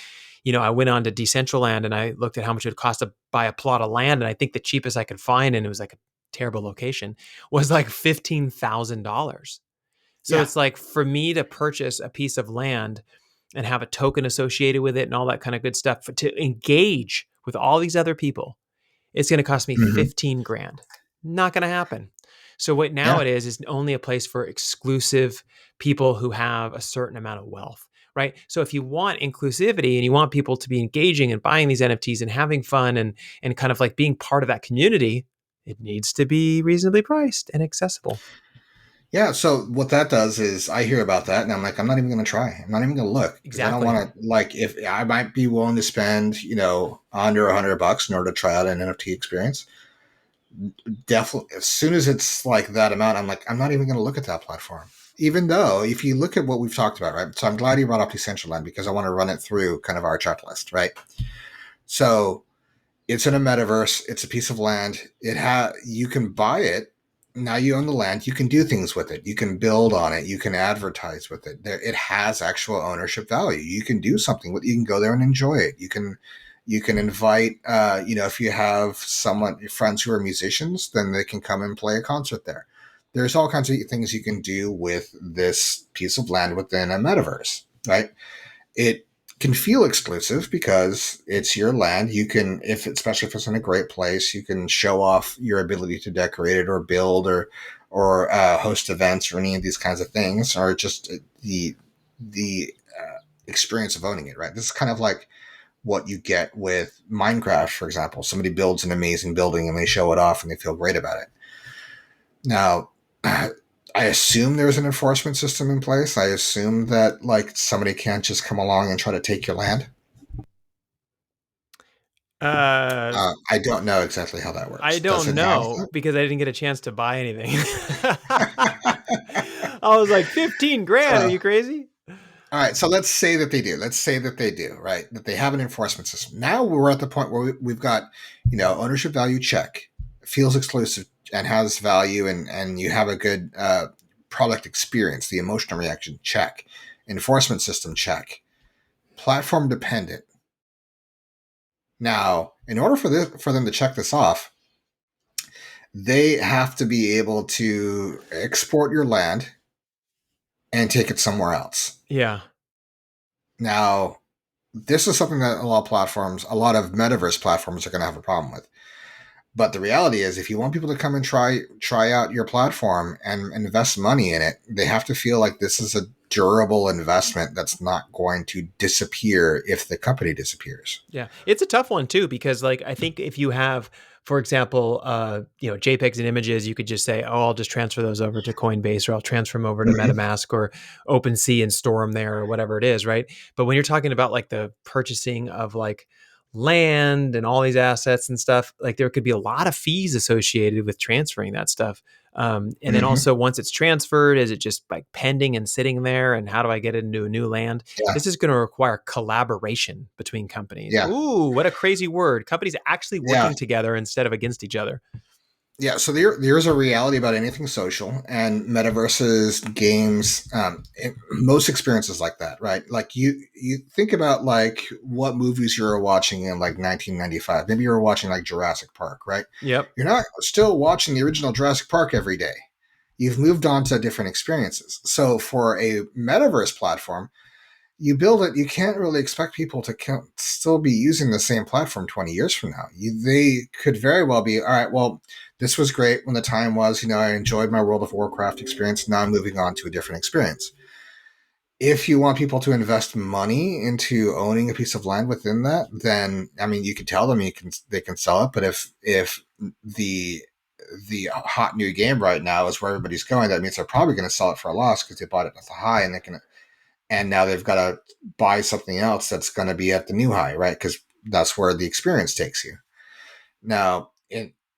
I went on to Decentraland and I looked at how much it would cost to buy a plot of land. And I think the cheapest I could find, and it was like a terrible location, was like $15,000. So Yeah. it's like for me to purchase a piece of land and have a token associated with it and all that kind of good stuff to engage with all these other people, it's going to cost me Mm-hmm. 15 grand. Not going to happen. So what now Yeah. it is only a place for exclusive people who have a certain amount of wealth, right? So if you want inclusivity and you want people to be engaging and buying these NFTs and having fun and kind of like being part of that community, it needs to be reasonably priced and accessible. Yeah. So what that does is I hear about that and I'm like, I'm not even going to try. I'm not even going to look because I don't Exactly. want to, like, if I might be willing to spend, under $100 in order to try out an NFT experience. Definitely. As soon as it's like that amount, I'm like, I'm not even going to look at that platform. Even though if you look at what we've talked about, right? So I'm glad you brought up Decentraland because I want to run it through kind of our checklist, right? So it's in a metaverse. It's a piece of land. You can buy it. Now you own the land. You can do things with it. You can build on it. You can advertise with it. It has actual ownership value. You can do something with it. You can go there and enjoy it. You can invite, if you have your friends who are musicians, then they can come and play a concert there. There's all kinds of things you can do with this piece of land within a metaverse, right? It can feel exclusive because it's your land. You can, especially if it's in a great place, you can show off your ability to decorate it or build or host events or any of these kinds of things, or just the experience of owning it, right? This is kind of like what you get with Minecraft, for example. Somebody builds an amazing building and they show it off and they feel great about it. Now, I assume there's an enforcement system in place. I assume that like somebody can't just come along and try to take your land. Uh, I don't know exactly how that I works. Does don't it have know because I didn't get a chance to buy anything. that? I was like, 15 grand. Are So, you crazy? all right. So let's say that they do. Let's say that they do, right? That they have an enforcement system. Now we're at the point where we've got, ownership value check, feels exclusive and has value, and you have a good product experience, the emotional reaction check, enforcement system check, platform dependent. Now, in order for them to check this off, they have to be able to export your land and take it somewhere else. Yeah. Now, this is something that a lot of metaverse platforms are going to have a problem with. But the reality is, if you want people to come and try out your platform and invest money in it, they have to feel like this is a durable investment that's not going to disappear if the company disappears. Yeah. It's a tough one too, because like, I think if you have, for example, JPEGs and images, you could just say, oh, I'll just transfer those over to Coinbase, or I'll transfer them over to Mm-hmm. MetaMask or OpenSea and store them there, or whatever it is. Right. But when you're talking about like the purchasing of like land and all these assets and stuff, like there could be a lot of fees associated with transferring that stuff. And then Mm-hmm. also, once it's transferred, is it just like pending and sitting there? And how do I get it into a new land? Yeah, This is going to require collaboration between companies. yeah, Ooh, what a crazy word. Companies actually yeah. working together instead of against each other. Yeah, so there's a reality about anything social and metaverses, games, most experiences like that, right? Like you think about like what movies you were watching in like 1995. Maybe you were watching like Jurassic Park, right? Yep. You're not still watching the original Jurassic Park every day. You've moved on to different experiences. So for a metaverse platform, you build it, you can't really expect people to still be using the same platform 20 years from now. They could very well be, all right, well, this was great when the time was, I enjoyed my World of Warcraft experience. Now I'm moving on to a different experience. If you want people to invest money into owning a piece of land within that, then I mean, you could tell them they can sell it. But if the hot new game right now is where everybody's going, that means they're probably going to sell it for a loss because they bought it at the high and now they've got to buy something else that's going to be at the new high, right? Because that's where the experience takes you. Now,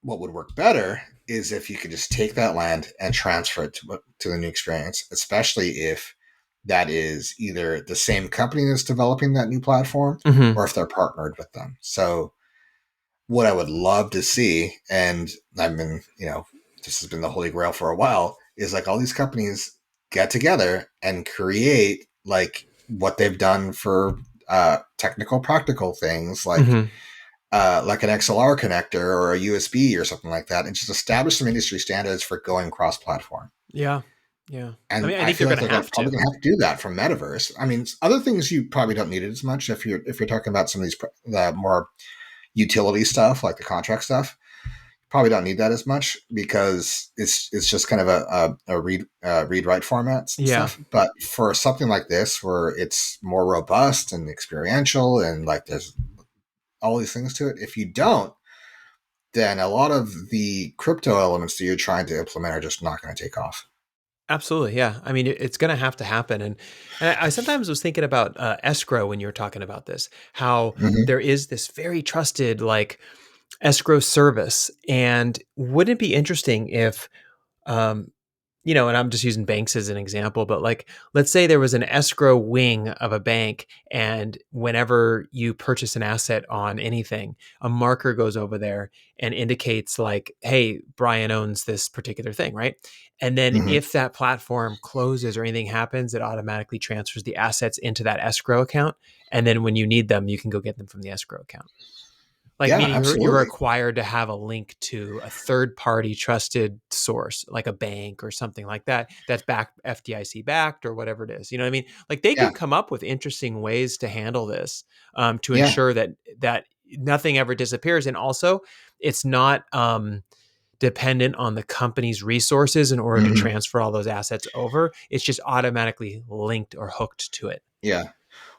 what would work better is if you could just take that land and transfer it to the new experience, especially if that is either the same company that's developing that new platform Mm-hmm. or if they're partnered with them. So, what I would love to see, and I've been, this has been the holy grail for a while, is like all these companies get together and create like what they've done for technical practical things Mm-hmm. like an XLR connector or a USB or something like that, and just establish some industry standards for going cross-platform. Yeah. Yeah. I And mean, I I think they're feel like going to they're have probably to. going to have to do that from metaverse. I mean, other things you probably don't need it as much if you're talking about some of these the more utility stuff like the contract stuff. Probably don't need that as much because it's just kind of a read write formats and Yeah. stuff. But for something like this, where it's more robust and experiential and like there's all these things to it, if you don't, then a lot of the crypto elements that you're trying to implement are just not going to take off. Absolutely. Yeah. I mean, it's going to have to happen. And I sometimes was thinking about escrow when you were talking about this, how Mm-hmm. there is this very trusted like escrow service. And wouldn't it be interesting if, um, and I'm just using banks as an example, but like, let's say there was an escrow wing of a bank, and whenever you purchase an asset on anything, a marker goes over there and indicates, like, hey, Brian owns this particular thing, right? And then Mm-hmm. if that platform closes or anything happens, it automatically transfers the assets into that escrow account. And then when you need them, you can go get them from the escrow account. Like, Yeah, meaning you're absolutely. required to have a link to a third party trusted source, like a bank or something like that, that's backed, FDIC backed, or whatever it is. You know what I mean? Like, they Yeah, could come up with interesting ways to handle this, to yeah. ensure that nothing ever disappears, and also it's not dependent on the company's resources in order to Mm-hmm. transfer all those assets over. It's just automatically linked or hooked to it. Yeah.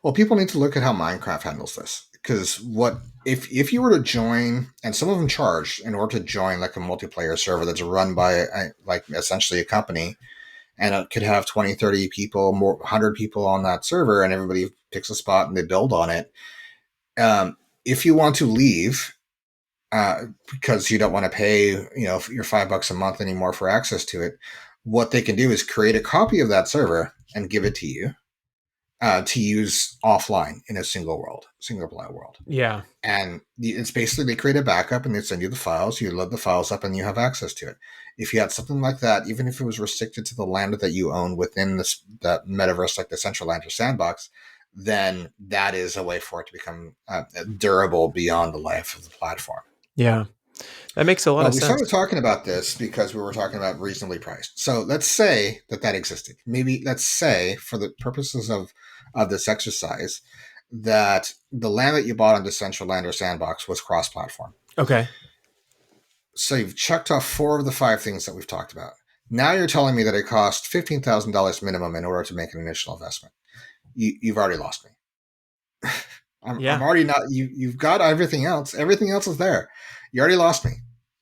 Well, people need to look at how Minecraft handles this, because what if you were to join, and some of them charge in order to join like a multiplayer server that's run by like essentially a company, and it could have 20, 30 people, more 100 people on that server, and everybody picks a spot and they build on it. If you want to leave because you don't want to pay, your $5 a month anymore for access to it, what they can do is create a copy of that server and give it to use offline in a single player world. Yeah. And it's basically they create a backup and they send you the files. You load the files up and you have access to it. If you had something like that, even if it was restricted to the land that you own within that metaverse, like the central land or sandbox, then that is a way for it to become durable beyond the life of the platform. Yeah. That makes a lot But of we started sense. talking about this because we were talking about reasonably priced. So let's say that existed. Maybe let's say, for the purposes of this exercise, that the land that you bought on Decentral Land or Sandbox was cross-platform. Okay. So you've checked off 4 of the 5 things that we've talked about. Now you're telling me that it cost $15,000 minimum in order to make an initial investment. You've already lost me. I'm Yeah. already not. You've got everything else. Everything else is there. You already lost me.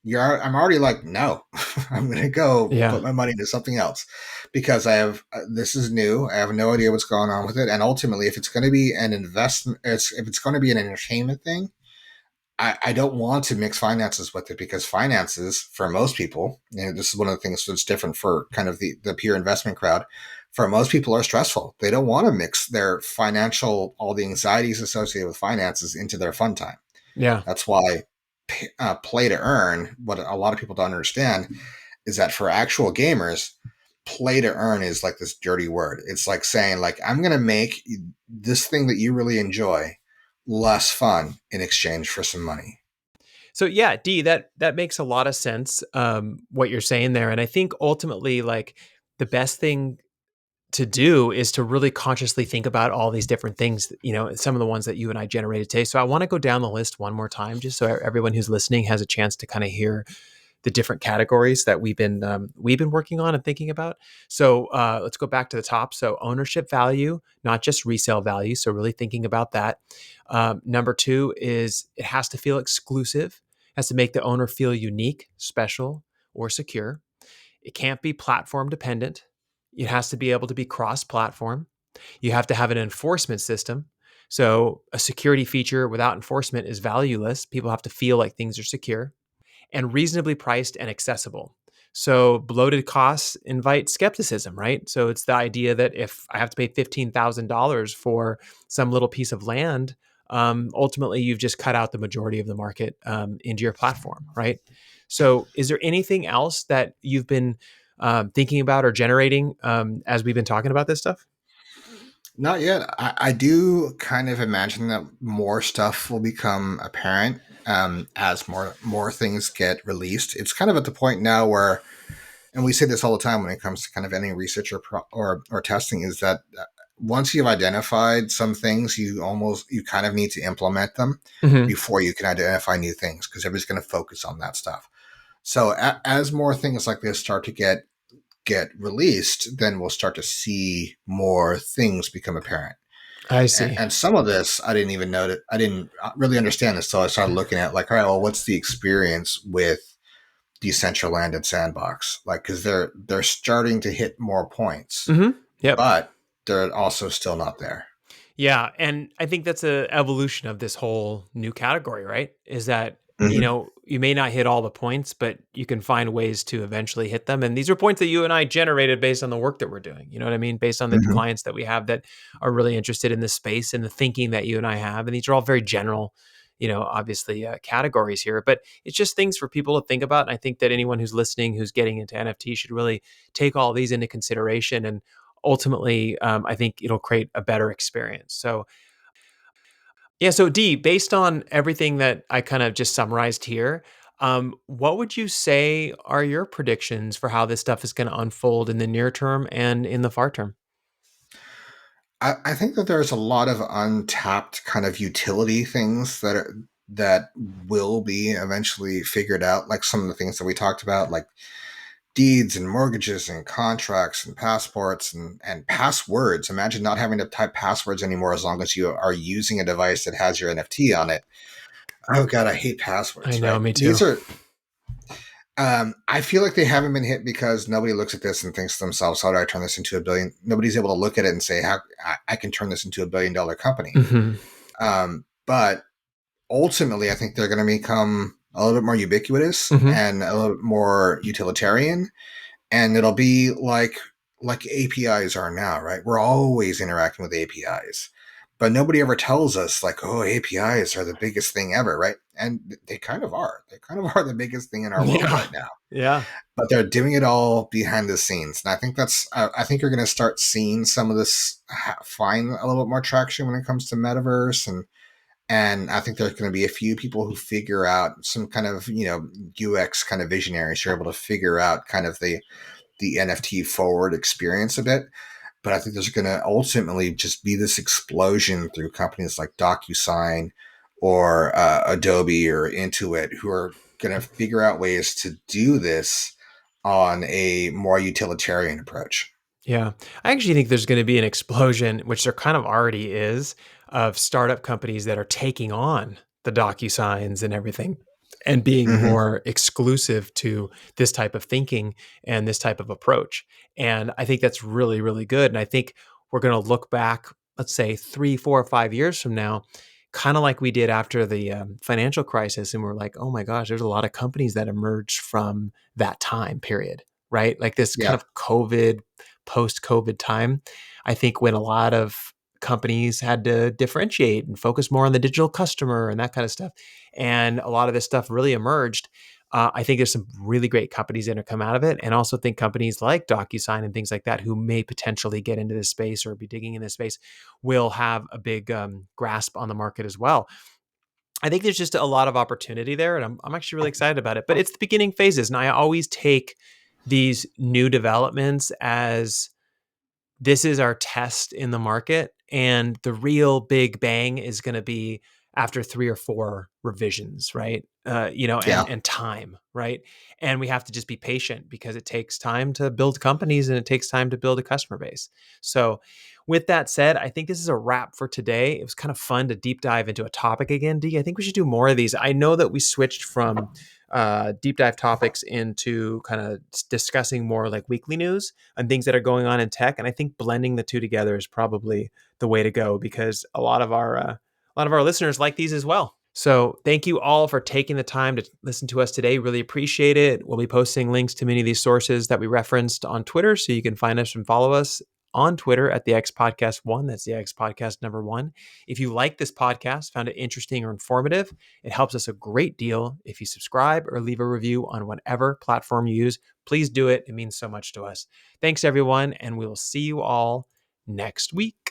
I'm already like, no. I'm going to go Yeah. put my money into something else because I have. This is new. I have no idea what's going on with it. And ultimately, if it's going to be an investment, if it's going to be an entertainment thing, I don't want to mix finances with it, because finances for most people, this is one of the things that's different for kind of the pure investment crowd. For most people are stressful. They don't want to mix their all the anxieties associated with finances into their fun time. Yeah. That's why play to earn, what a lot of people don't understand is that for actual gamers, play to earn is like this dirty word. It's like saying, like, I'm going to make this thing that you really enjoy less fun in exchange for some money. So yeah, D, that makes a lot of sense. What you're saying there, and I think ultimately, like, the best thing to do is to really consciously think about all these different things. Some of the ones that you and I generated today. So I want to go down the list one more time, just so everyone who's listening has a chance to kind of hear the different categories that we've been working on and thinking about. So let's go back to the top. So ownership value, not just resale value. So really thinking about that. Number 2 is it has to feel exclusive, has to make the owner feel unique, special, or secure. It can't be platform dependent. It has to be able to be cross-platform. You have to have an enforcement system. So a security feature without enforcement is valueless. People have to feel like things are secure, and reasonably priced and accessible. So bloated costs invite skepticism, right? So it's the idea that if I have to pay $15,000 for some little piece of land, ultimately you've just cut out the majority of the market into your platform, right? So is there anything else that you've been thinking about or generating as we've been talking about this stuff? Not yet. I do kind of imagine that more stuff will become apparent as more things get released. It's kind of at the point now where, and we say this all the time when it comes to kind of any research or testing, is that once you've identified some things, you kind of need to implement them Mm-hmm. before you can identify new things, because everybody's going to focus on that stuff. So as more things like this start to get released, then we'll start to see more things become apparent. I And, see. and some of this, I didn't even know that. I didn't really understand this, so I started looking at, like, all right, well, what's the experience with Decentraland and Sandbox? Like, because they're starting to hit more points, Mm-hmm. Yep. but they're also still not there. Yeah, and I think that's a evolution of this whole new category, right? Is that, Mm-hmm. you may not hit all the points, but you can find ways to eventually hit them. And these are points that you and I generated based on the work that we're doing. You know what I mean? Based on the Mm-hmm. clients that we have that are really interested in this space and the thinking that you and I have. And these are all very general, obviously categories here, but it's just things for people to think about. And I think that anyone who's listening, who's getting into NFT, should really take all these into consideration. And ultimately, I think it'll create a better experience. So, yeah. So, D, based on everything that I kind of just summarized here, what would you say are your predictions for how this stuff is going to unfold in the near term and in the far term? I think that there's a lot of untapped kind of utility things that will be eventually figured out, like some of the things that we talked about, like deeds and mortgages and contracts and passports and passwords. Imagine not having to type passwords anymore as long as you are using a device that has your NFT on it. Oh God, I hate I passwords, know, right? me too. These are I feel like they haven't been hit because nobody looks at this and thinks to themselves, how do I turn this into a billion? Nobody's able to look at it and say, how I can turn this into $1 billion company. Hmm. But ultimately, I think they're going to become a little bit more ubiquitous Hmm. and a little bit more utilitarian. And it'll be like APIs are now, right? We're always interacting with APIs. But nobody ever tells us like, oh, APIs are the biggest thing ever, right? And they kind of are. They kind of are the biggest thing in our world Yeah. right now, Yeah. but they're doing it all behind the scenes. And I think I think you're going to start seeing some of this find a little bit more traction when it comes to metaverse. And I think there's going to be a few people who figure out some kind of, UX kind of visionaries who are able to figure out kind of the NFT forward experience a bit. But I think there's going to ultimately just be this explosion through companies like DocuSign or Adobe or Intuit who are going to figure out ways to do this on a more utilitarian approach. Yeah. I actually think there's going to be an explosion, which there kind of already is, of startup companies that are taking on the DocuSigns and everything and being Mm-hmm. more exclusive to this type of thinking and this type of approach. And I think that's really, really good. And I think we're going to look back, let's say 3, 4, 5 years from now, kind of like we did after the financial crisis. And we're like, oh my gosh, there's a lot of companies that emerged from that time period, right? Like this kind Yeah. of COVID post-COVID time, I think when a lot of companies had to differentiate and focus more on the digital customer and that kind of stuff, and a lot of this stuff really emerged. I think there's some really great companies that have come out of it, and also think companies like DocuSign and things like that, who may potentially get into this space or be digging in this space, will have a big grasp on the market as well. I think there's just a lot of opportunity there, and I'm actually really excited about it. But it's the beginning phases, and I always take these new developments as this is our test in the market, and the real big bang is going to be after 3 or 4 revisions, right? Yeah. And time, right? And we have to just be patient because it takes time to build companies and it takes time to build a customer base. So with that said, I think this is a wrap for today. It was kind of fun to deep dive into a topic again. D, I think we should do more of these. I know that we switched from deep dive topics into kind of discussing more like weekly news and things that are going on in tech. And I think blending the two together is probably the way to go, because a lot of our listeners like these as well. So thank you all for taking the time to listen to us today. Really appreciate it. We'll be posting links to many of these sources that we referenced on Twitter, so you can find us and follow us on Twitter at the X Podcast One. That's the X Podcast number one. If you like this podcast, found it interesting or informative, it helps us a great deal if you subscribe or leave a review on whatever platform you use. Please do it. It means so much to us. Thanks, everyone, and we will see you all next week.